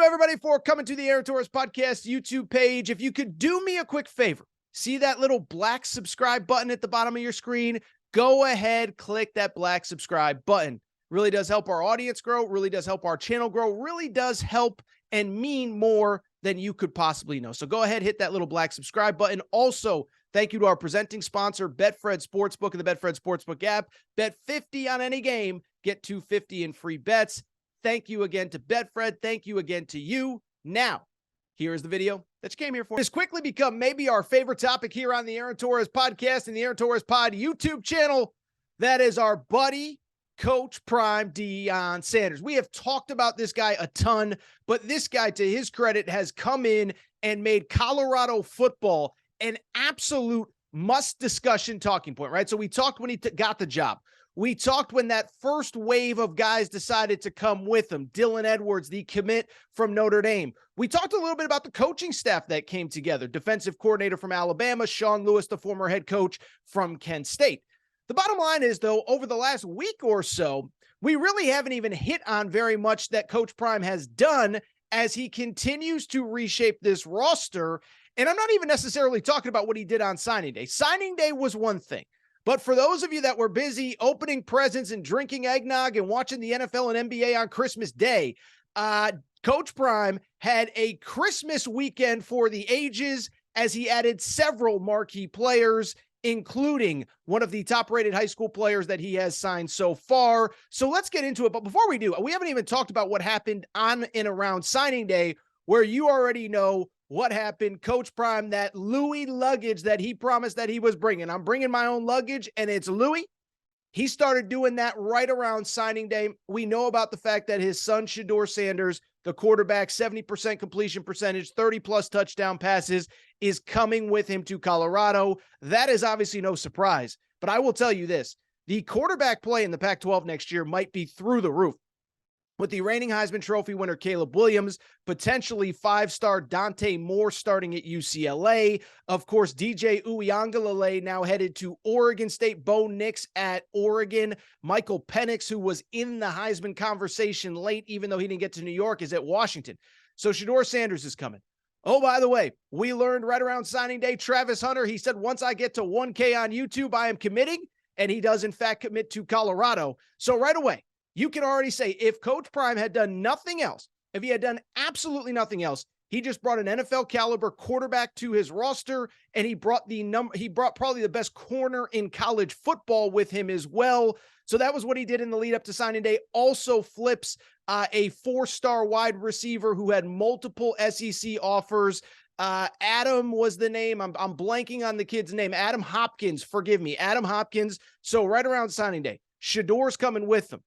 you, everybody, for coming to the Aaron Torres Podcast YouTube page. If you could do me a quick favor, see that little black subscribe button at the bottom of your screen? Go ahead, click that black subscribe button. Really does help our audience grow, really does help our channel grow, really does help and mean more than you could possibly know. So go ahead, hit that little black subscribe button. Also, thank you to our presenting sponsor, Betfred Sportsbook and the Betfred Sportsbook app. Bet 50 on any game, get $250 in free bets. Thank you again to Betfred. Thank you again to you. Now, here's the video that you came here for. It's quickly become maybe our favorite topic here on the Aaron Torres Podcast and the Aaron Torres Pod YouTube channel. That is our buddy, Coach Prime Deion Sanders. We have talked about this guy a ton, but this guy, to his credit, has come in and made Colorado football an absolute must-discussion talking point, right? So we talked when he got the job. We talked when that first wave of guys decided to come with him. Dylan Edwards, the commit from Notre Dame. We talked a little bit about the coaching staff that came together. Defensive coordinator from Alabama, Sean Lewis, the former head coach from Kent State. The bottom line is, though, over the last week or so, we really haven't even hit on very much that Coach Prime has done as he continues to reshape this roster. And I'm not even necessarily talking about what he did on signing day. Signing day was one thing. But for those of you that were busy opening presents and drinking eggnog and watching the NFL and NBA on Christmas Day, Coach Prime had a Christmas weekend for the ages as he added several marquee players, including one of the top-rated high school players that he has signed so far. So let's get into it. But before we do, we haven't even talked about what happened on and around signing day, where you already know what happened. Coach Prime, that Louis luggage that he promised that he was bringing. I'm bringing my own luggage, and it's Louis. He started doing that right around signing day. We know about the fact that his son, Deion Sanders, the quarterback, 70% completion percentage, 30-plus touchdown passes, is coming with him to Colorado. That is obviously no surprise. But I will tell you this. The quarterback play in the Pac-12 next year might be through the roof. With the reigning Heisman Trophy winner Caleb Williams, potentially five-star Dante Moore starting at UCLA. Of course, DJ Uiagalelei now headed to Oregon State. Bo Nix at Oregon. Michael Penix, who was in the Heisman conversation late, even though he didn't get to New York, is at Washington. So Deion Sanders is coming. Oh, by the way, we learned right around signing day, Travis Hunter, he said, once I get to 1K on YouTube, I am committing. And he does, in fact, commit to Colorado. So right away, you can already say if Coach Prime had done nothing else, if he had done absolutely nothing else, he just brought an NFL caliber quarterback to his roster, and he brought probably the best corner in college football with him as well. So that was what he did in the lead up to signing day. Also flips a four-star wide receiver who had multiple SEC offers. Adam was the name. I'm blanking on the kid's name. Adam Hopkins, forgive me. Adam Hopkins. So right around signing day, Shador's coming with them.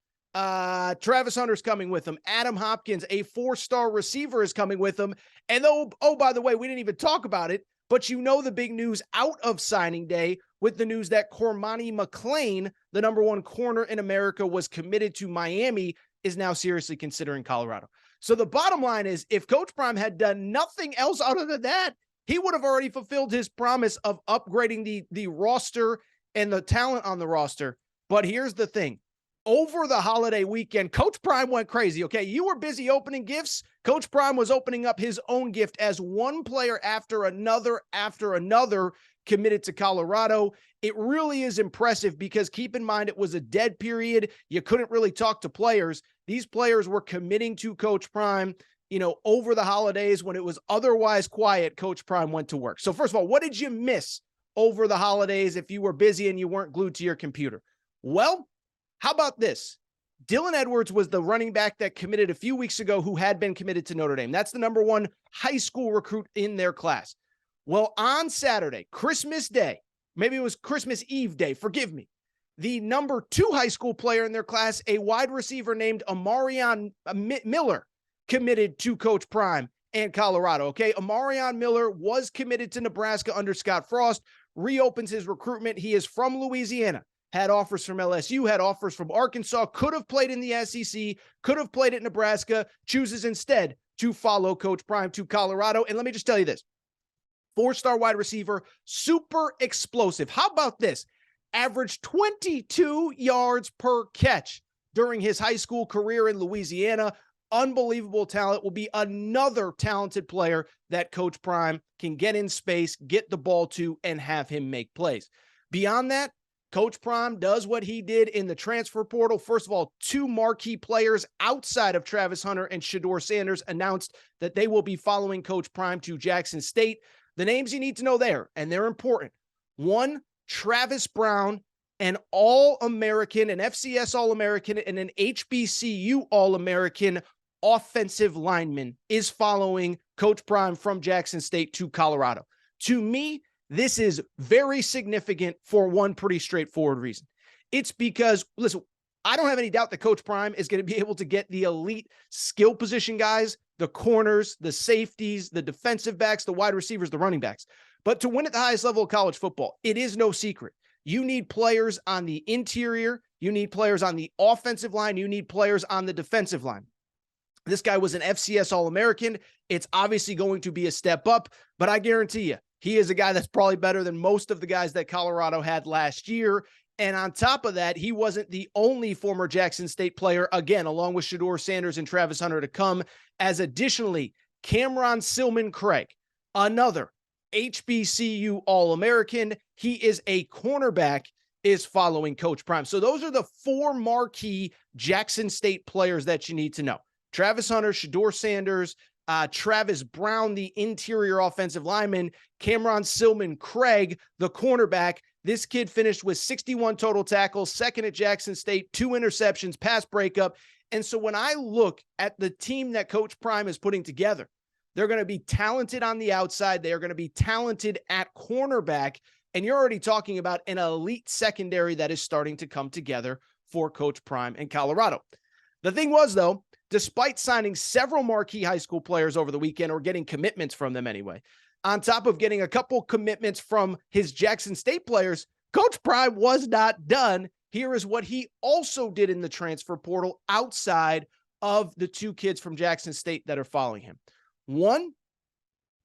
Travis Hunter's coming with him. Adam Hopkins, a four-star receiver, is coming with him. And oh, by the way, we didn't even talk about it, but you know the big news out of signing day with the news that Cormani McClain, the number one corner in America, was committed to Miami, is now seriously considering Colorado. So the bottom line is, if Coach Prime had done nothing else other than that, he would have already fulfilled his promise of upgrading the roster and the talent on the roster. But here's the thing. Over the holiday weekend, Coach Prime went crazy, okay? You were busy opening gifts. Coach Prime was opening up his own gift as one player after another committed to Colorado. It really is impressive because keep in mind, it was a dead period. You couldn't really talk to players. These players were committing to Coach Prime, over the holidays when it was otherwise quiet. Coach Prime went to work. So first of all, what did you miss over the holidays if you were busy and you weren't glued to your computer? Well, how about this? Dylan Edwards was the running back that committed a few weeks ago who had been committed to Notre Dame. That's the number one high school recruit in their class. Well, on Saturday, Christmas Day, maybe it was Christmas Eve day, forgive me, the number two high school player in their class, a wide receiver named Amarion Miller, committed to Coach Prime and Colorado, okay? Amarion Miller was committed to Nebraska under Scott Frost, reopens his recruitment. He is from Louisiana. Had offers from LSU, had offers from Arkansas, could have played in the SEC, could have played at Nebraska, chooses instead to follow Coach Prime to Colorado. And let me just tell you this, four-star wide receiver, super explosive. How about this? Averaged 22 yards per catch during his high school career in Louisiana. unbelievable talent, will be another talented player that Coach Prime can get in space, get the ball to, and have him make plays. Beyond that, Coach Prime does what he did in the transfer portal. First of all, 2 marquee players outside of Travis Hunter and Shedeur Sanders announced that they will be following Coach Prime to Jackson State. The names you need to know there, and they're important. 1, Travis Brown, an All-American, an FCS All-American, and an HBCU All-American offensive lineman, is following Coach Prime from Jackson State to Colorado. To me, this is very significant for one pretty straightforward reason. It's because, listen, I don't have any doubt that Coach Prime is going to be able to get the elite skill position guys, the corners, the safeties, the defensive backs, the wide receivers, the running backs. But to win at the highest level of college football, it is no secret. You need players on the interior. You need players on the offensive line. You need players on the defensive line. This guy was an FCS All-American. It's obviously going to be a step up, but I guarantee you, he is a guy that's probably better than most of the guys that Colorado had last year. And on top of that, he wasn't the only former Jackson State player, again, along with Shedeur Sanders and Travis Hunter, to come, as additionally, Cameron Silman Craig, another HBCU All-American. He is a cornerback, is following Coach Prime. So those are the 4 marquee Jackson State players that you need to know. Travis Hunter, Shedeur Sanders, Travis Brown, the interior offensive lineman, Cameron Silman Craig, the cornerback. This kid finished with 61 total tackles, second at Jackson State, 2 interceptions, pass breakup. And so when I look at the team that Coach Prime is putting together, they're going to be talented on the outside. They are going to be talented at cornerback. And you're already talking about an elite secondary that is starting to come together for Coach Prime in Colorado. The thing was, though, despite signing several marquee high school players over the weekend, or getting commitments from them anyway, on top of getting a couple commitments from his Jackson State players, Coach Prime was not done. Here is what he also did in the transfer portal outside of the 2 kids from Jackson State that are following him. 1,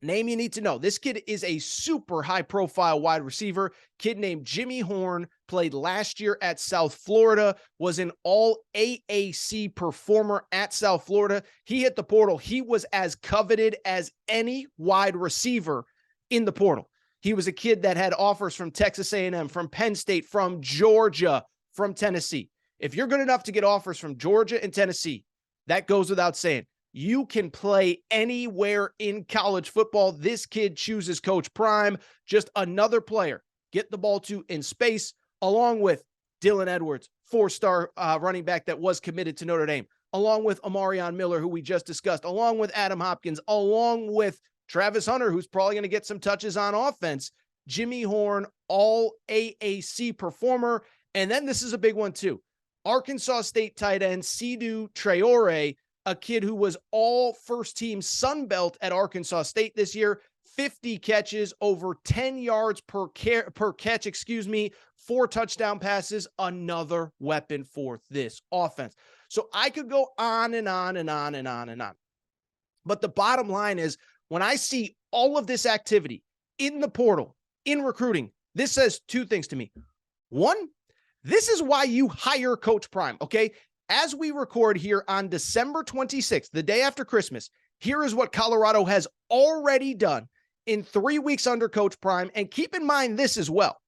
name you need to know. This kid is a super high-profile wide receiver. Kid named Jimmy Horn, played last year at South Florida, was an all-AAC performer at South Florida. He hit the portal. He was as coveted as any wide receiver in the portal. He was a kid that had offers from Texas A&M, from Penn State, from Georgia, from Tennessee. If you're good enough to get offers from Georgia and Tennessee, that goes without saying. You can play anywhere in college football. This kid chooses Coach Prime. Just another player get the ball to in space, along with Dylan Edwards, 4-star running back that was committed to Notre Dame, along with Amarion Miller, who we just discussed, along with Adam Hopkins, along with Travis Hunter, who's probably going to get some touches on offense. Jimmy Horn, all AAC performer. And then this is a big one too. Arkansas State tight end Sidhu Traore, a kid who was all first-team Sun Belt at Arkansas State this year, 50 catches, over 10 yards per catch, 4 touchdown passes, another weapon for this offense. So I could go on and on and on and on and on. But the bottom line is, when I see all of this activity in the portal, in recruiting, this says 2 things to me. 1, this is why you hire Coach Prime, okay? As we record here on December 26th, the day after Christmas, here is what Colorado has already done in 3 weeks under Coach Prime. And keep in mind this as well.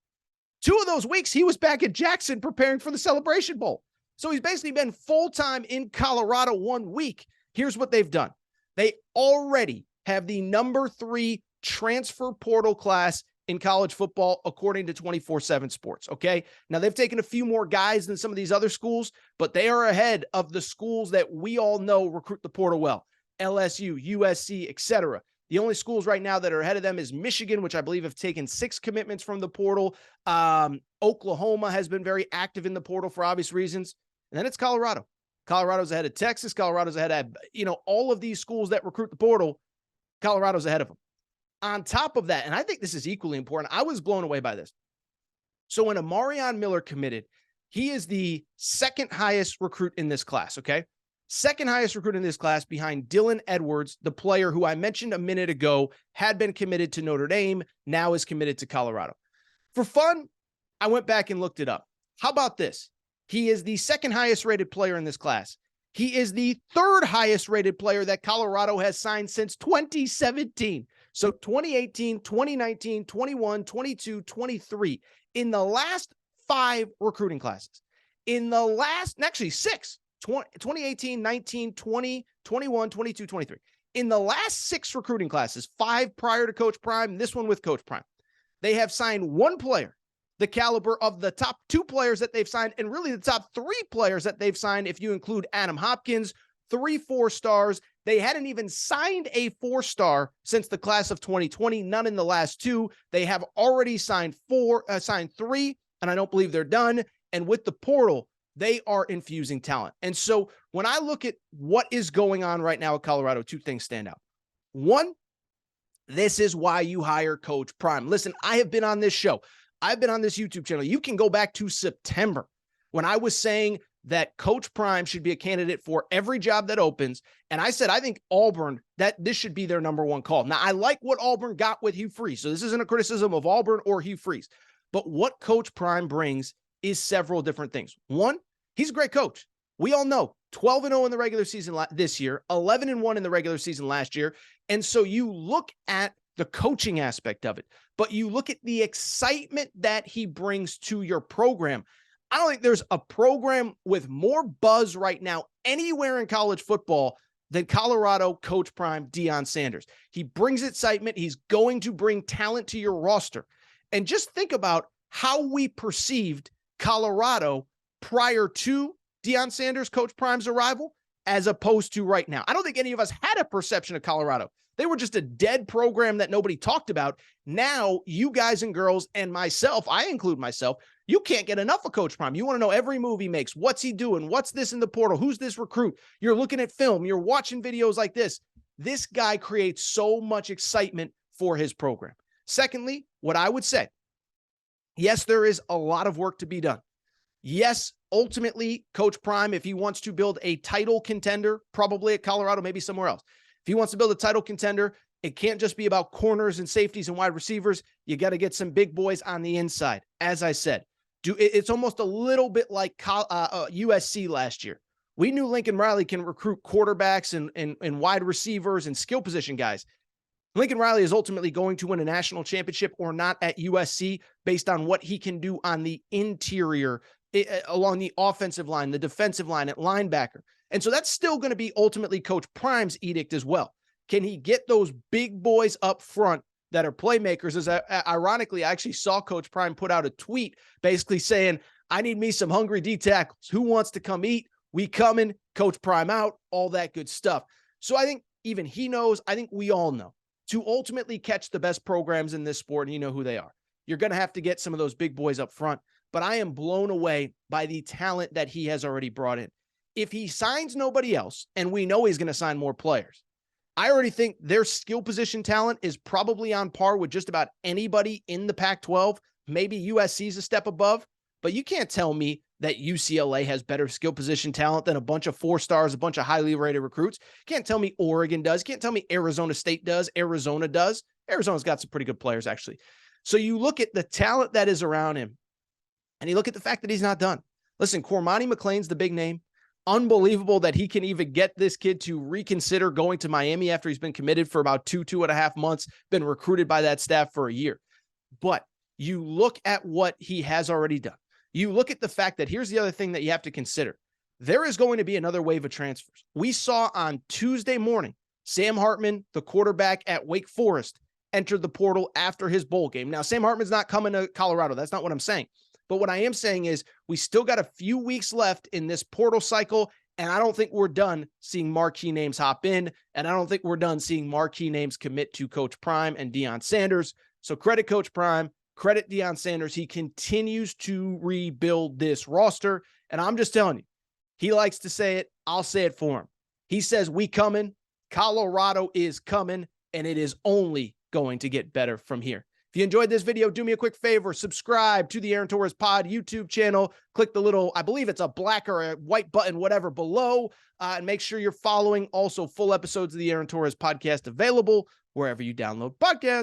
2 of those weeks, he was back at Jackson preparing for the Celebration Bowl. So he's basically been full-time in Colorado 1 week. Here's what they've done. They already have the number 3 transfer portal class in college football, according to 24/7 Sports, okay? Now, they've taken a few more guys than some of these other schools, but they are ahead of the schools that we all know recruit the portal well. LSU, USC, etc. The only schools right now that are ahead of them is Michigan, which I believe have taken 6 commitments from the portal. Oklahoma has been very active in the portal for obvious reasons. And then it's Colorado. Colorado's ahead of Texas. Colorado's ahead of, all of these schools that recruit the portal. Colorado's ahead of them. On top of that, and I think this is equally important, I was blown away by this. So when Amarion Miller committed, he is the 2nd highest recruit in this class, okay? 2nd highest recruit in this class, behind Dylan Edwards, the player who I mentioned a minute ago had been committed to Notre Dame, now is committed to Colorado. For fun, I went back and looked it up. How about this? He is the 2nd highest rated player in this class. He is the third highest rated player that Colorado has signed since 2017. So 2018, 2019, 21, 22, 23. In the last 5 recruiting classes. In the last, actually 6, 2018, 19, 20, 21, 22, 23. In the last 6 recruiting classes, 5 prior to Coach Prime, this one with Coach Prime, they have signed one player the caliber of the top 2 players that they've signed, and really the top 3 players that they've signed, if you include Adam Hopkins, 3 4-stars. They hadn't even signed a 4-star since the class of 2020, none in the last 2. They have already signed 3, and I don't believe they're done. And with the portal, they are infusing talent. And so when I look at what is going on right now at Colorado, 2 things stand out. One, this is why you hire Coach Prime. Listen, I have been on this show. I've been on this YouTube channel. You can go back to September when I was saying that Coach Prime should be a candidate for every job that opens. And I said, I think Auburn, that this should be their number 1 call. Now, I like what Auburn got with Hugh Freeze. So this isn't a criticism of Auburn or Hugh Freeze. But what Coach Prime brings is several different things. One, he's a great coach. We all know 12-0 in the regular season this year, 11-1 in the regular season last year. And so you look at the coaching aspect of it, but you look at the excitement that he brings to your program. I don't think there's a program with more buzz right now anywhere in college football than Colorado Coach Prime Deion Sanders. He brings excitement. He's going to bring talent to your roster. And just think about how we perceived Colorado prior to Deion Sanders, Coach Prime's arrival, as opposed to right now. I don't think any of us had a perception of Colorado. They were just a dead program that nobody talked about. Now, you guys and girls and myself, I include myself, you can't get enough of Coach Prime. You want to know every move he makes. What's he doing? What's this in the portal? Who's this recruit? You're looking at film. You're watching videos like this. This guy creates so much excitement for his program. Secondly, what I would say, yes, there is a lot of work to be done. Yes, ultimately, Coach Prime, if he wants to build a title contender, probably at Colorado, maybe somewhere else. If he wants to build a title contender, it can't just be about corners and safeties and wide receivers. You got to get some big boys on the inside. As I said, it's almost a little bit like USC last year. We knew Lincoln Riley can recruit quarterbacks and wide receivers and skill position guys. Lincoln Riley is ultimately going to win a national championship or not at USC based on what he can do on the interior, along the offensive line, the defensive line, at linebacker. And so that's still going to be ultimately Coach Prime's edict as well. Can he get those big boys up front that are playmakers? As ironically, I actually saw Coach Prime put out a tweet basically saying, I need me some hungry D tackles. Who wants to come eat? We coming, Coach Prime out, all that good stuff. So I think even he knows, I think we all know, to ultimately catch the best programs in this sport, and you know who they are, you're going to have to get some of those big boys up front. But I am blown away by the talent that he has already brought in. If he signs nobody else, and we know he's going to sign more players, I already think their skill position talent is probably on par with just about anybody in the Pac-12. Maybe USC's a step above, but you can't tell me that UCLA has better skill position talent than a bunch of 4-stars, a bunch of highly rated recruits. Can't tell me Oregon does. Can't tell me Arizona State does. Arizona does. Arizona's got some pretty good players, actually. So you look at the talent that is around him, and you look at the fact that he's not done. Listen, Cormani McClain's the big name. Unbelievable that he can even get this kid to reconsider going to Miami after he's been committed for about 2.5 months, been recruited by that staff for a year. But you look at what he has already done. You look at the fact that here's the other thing that you have to consider. There is going to be another wave of transfers. We saw on Tuesday morning, Sam Hartman, the quarterback at Wake Forest, entered the portal after his bowl game. Now, Sam Hartman's not coming to Colorado. That's not what I'm saying. But what I am saying is we still got a few weeks left in this portal cycle, and I don't think we're done seeing marquee names hop in, and I don't think we're done seeing marquee names commit to Coach Prime and Deion Sanders. So credit Coach Prime, credit Deion Sanders. He continues to rebuild this roster, and I'm just telling you, he likes to say it. I'll say it for him. He says, we coming. Colorado is coming, and it is only going to get better from here. If you enjoyed this video, do me a quick favor, subscribe to the Aaron Torres Pod YouTube channel. Click the little, I believe it's a black or a white button, whatever, below, and make sure you're following. Also, full episodes of the Aaron Torres Podcast available wherever you download podcasts.